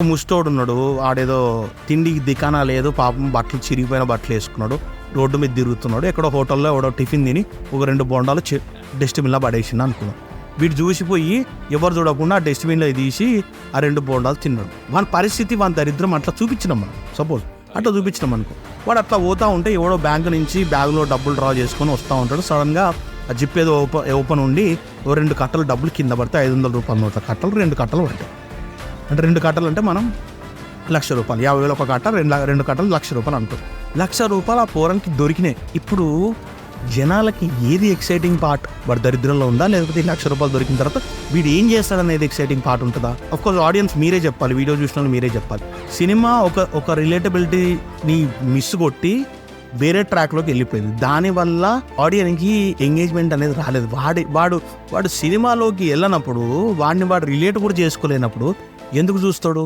ముష్టోడు ఉన్నాడు, ఆడేదో తిండికి దికానా లేదు పాపం, బట్టలు చిరిగిపోయిన బట్టలు వేసుకున్నాడు, రోడ్డు మీద తిరుగుతున్నాడు, ఎక్కడో హోటల్లో ఎవడో టిఫిన్ తిని ఒక 2 బోండాలు డస్ట్బిన్లో పడేసిండు అనుకున్నాం. వీడు చూసిపోయి ఎవరు చూడకుండా ఆ డస్ట్బిన్లో తీసి ఆ 2 బోండాలు తిన్నాడు. వాని పరిస్థితి, వాని దరిద్రం అట్లా చూపించినాం మనం. సపోజ్ అట్లా చూపించినాం అనుకో, వాడు అట్లా పోతా ఉంటే ఎవడో బ్యాంకు నుంచి బ్యాగ్లో డబ్బులు డ్రా చేసుకొని వస్తూ ఉంటాడు. సడన్గా ఆ జిప్ ఏదో ఓపెన్ ఉండి 2 కట్టలు డబ్బులు కింద పడితే 500 రూపాయల నోట్ల కట్టలు 2 కట్టలు పడతాయి. అంటే 2 కట్టలు అంటే మనం ₹1,00,000, 50,000 ఒక కట్ట, 2 కట్టలు ₹1,00,000 అంటారు. ₹1,00,000 ఆ పోరానికి దొరికినాయి. ఇప్పుడు జనాలకి ఏది ఎక్సైటింగ్ పార్ట్? వాడు దరిద్రంలో ఉందా, లేకపోతే ₹1,00,000 దొరికిన తర్వాత వీడు ఏం చేస్తాడనేది ఎక్సైటింగ్ పార్ట్ ఉంటుందా? అఫ్కోర్స్ ఆడియన్స్ మీరే చెప్పాలి, వీడియో చూసిన మీరే చెప్పాలి. సినిమా ఒక రిలేటబిలిటీని మిస్ కొట్టి వేరే ట్రాక్లోకి వెళ్ళిపోయింది. దానివల్ల ఆడియన్కి ఎంగేజ్మెంట్ అనేది రాలేదు. వాడు సినిమాలోకి వెళ్ళినప్పుడు వాడు రిలేట్ కూడా చేసుకోలేనప్పుడు ఎందుకు చూస్తాడు?